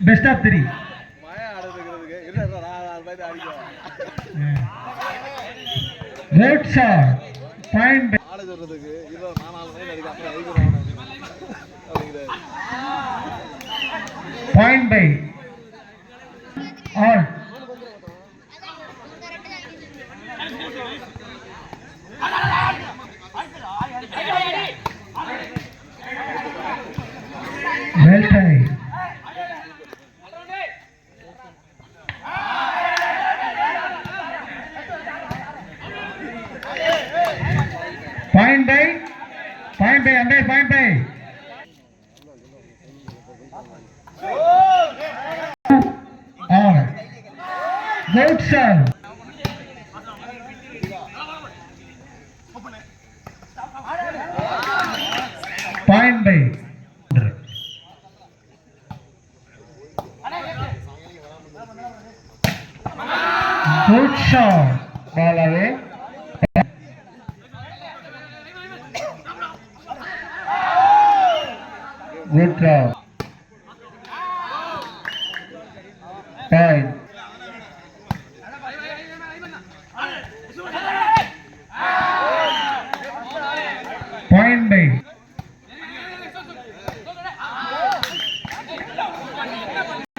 Best of 3. Good shot. Point by point by all. Well try. Point by under point by. All. Good serve. Point by. Good shot. Ball away. Good throw. Point. Point by.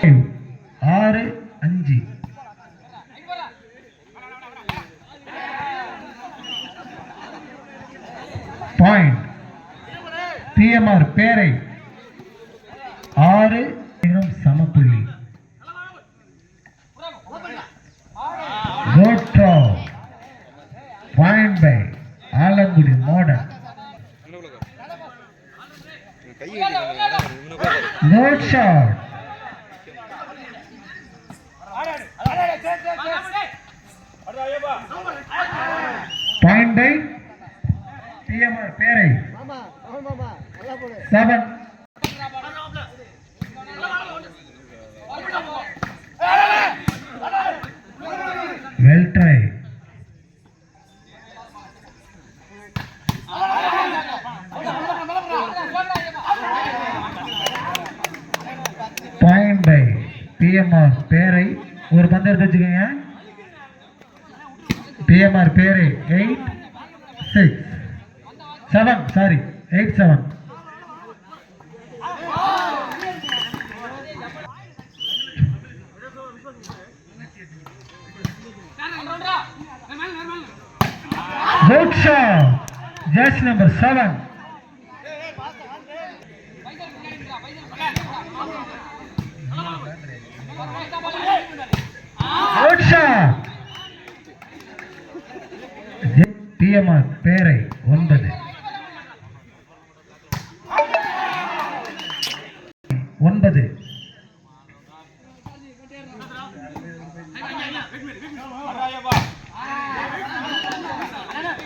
6-5. Point. PMR பேரை 6 சமப்புள்ளி. Good throw. Point by Alangudi model. Good shot. Point by PMR பேரை 7. Well try. Point by PMR பேரை ஒரு பந்து எடுத்து வச்சுக்கோங்க. PMR பேரை 8-7. Good shot. Just number 7. Good shot. PMR பேரை 9.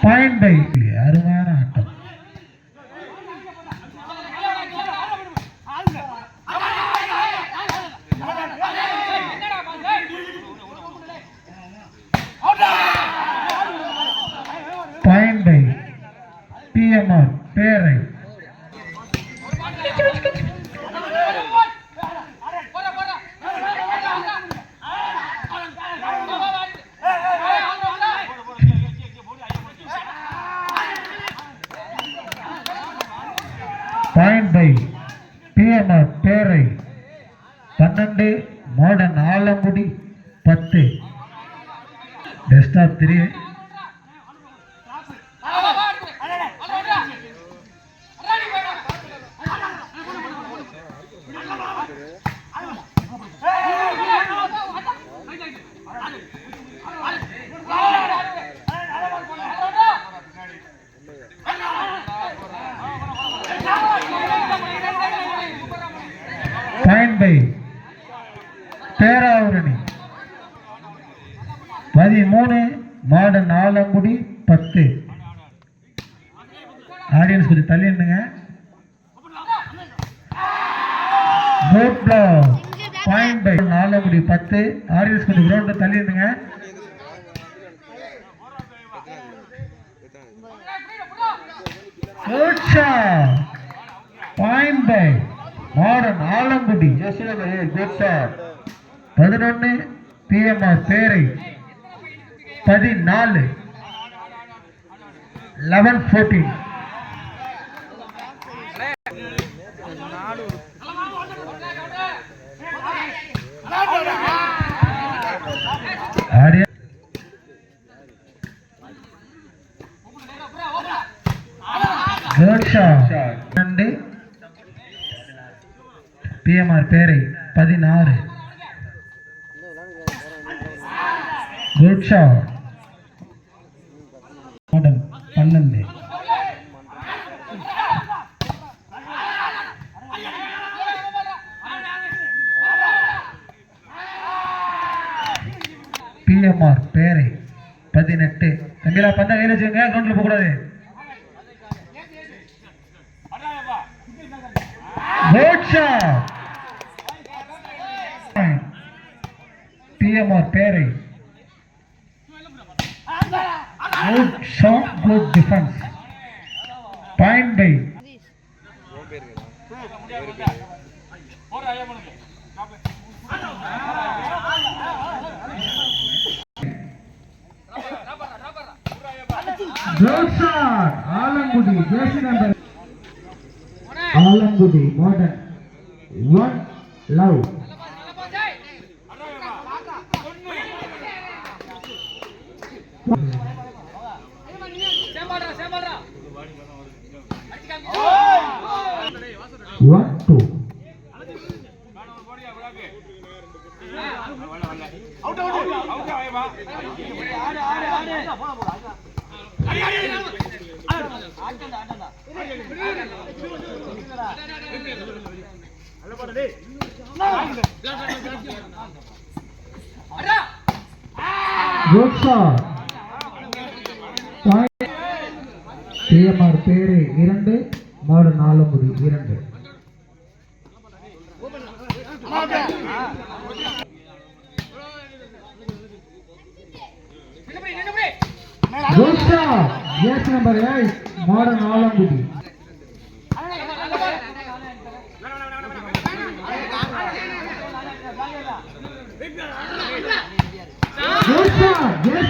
Point by அருமையான ஆட்டம். Point by PMR பேரை 12 modern Alangudi 10. Best of 3. Point by Peravurani 13 modern Alangudi 10. Audience கொஞ்சம் தள்ளி நின்னுங்க. Good block. Point by Alangudi 10. Audience கொஞ்சம் கிரவுண்ட்ல தள்ளி நின்னுங்க. Good shot. Point by modern Alangudi. Good shot. 11 PMR பேரை 14 11-14. பிஎம்ஆர் பேரை 16 குட் ஷாட். 12 பிஎம்ஆர் பேரை 18. தம்பிலா பந்த கையில வச்சுங்க, கிரவுண்ட்ல போக கூடாது. Good shot. பிஎம்ஆர் பேரை good shot, good defense. Point by good shot. Alangudi jersey number Alangudi modern 1 love. One, two. Good shot. PMR பேரு 2 Madan Alangudi 2. Good shot. Yes number 8 Madan Alangudi. Good shot. Yes.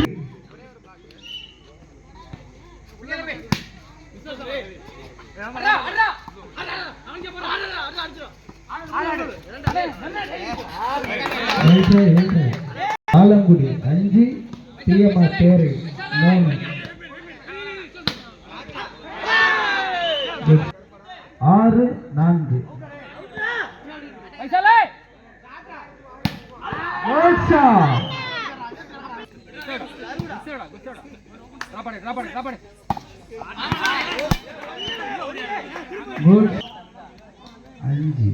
Alangudi 5 PMR பேரு 3 6-4. Good 5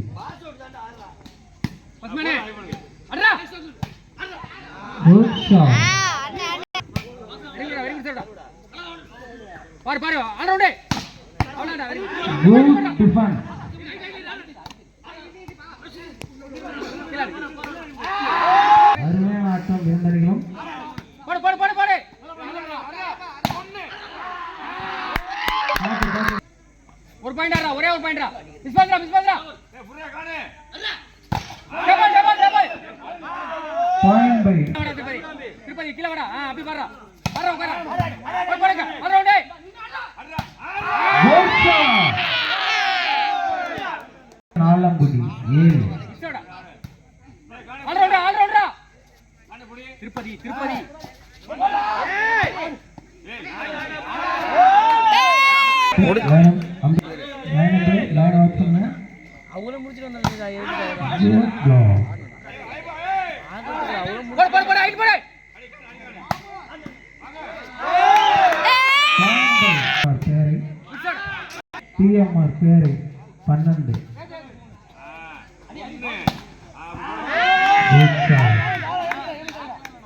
good shot. Good defense. அருமையான ஆட்டம் வீரர்களும். ஒரு point ஆறா, ஒரே ஒரு point. விஸ்வாசரா விஸ்வாசரா double double double point by Tirupati கீழ வாடா. அப்படி பாறா பாறா உட்கார போய் போடுங்க. ஆல்ரவுண்டே குட் ஷாட். ஆலங்குடி 7 ஆல்ரவுண்டா ஆல்ரவுண்டா திருப்பதி திருப்பதி அவங்கள முடிச்சிட்டு வந்தாங்க. பிஎம்ஆர் பேரை 12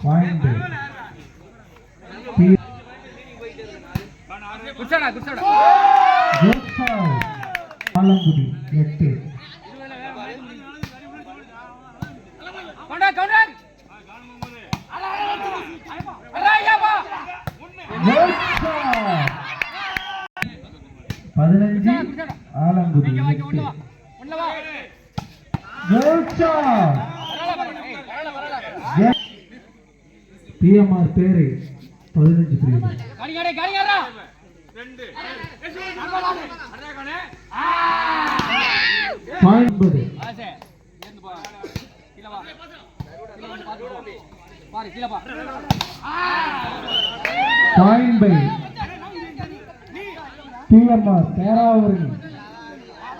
point Alangudi 8 15 Alangudi 8 shot. PMR பேரை 15 புரியுது. Point 9. Point by PMR Peravurani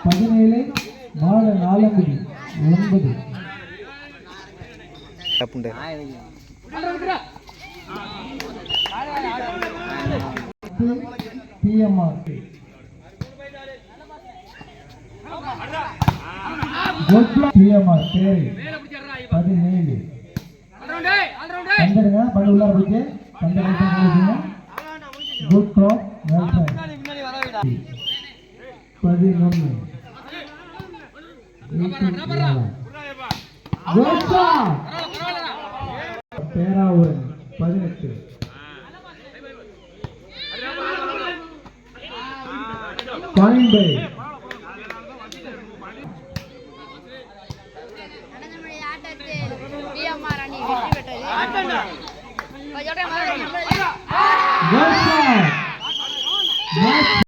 17 மாடு நாலங்குடி 9. PMR PMR பேரை 17. பந்துடுங்க, பந்து உள்ளார போயிட்டு பந்து good throw, well try. 11. Peravurani 18. Point by PMR அணி வெற்றி பெற்றது.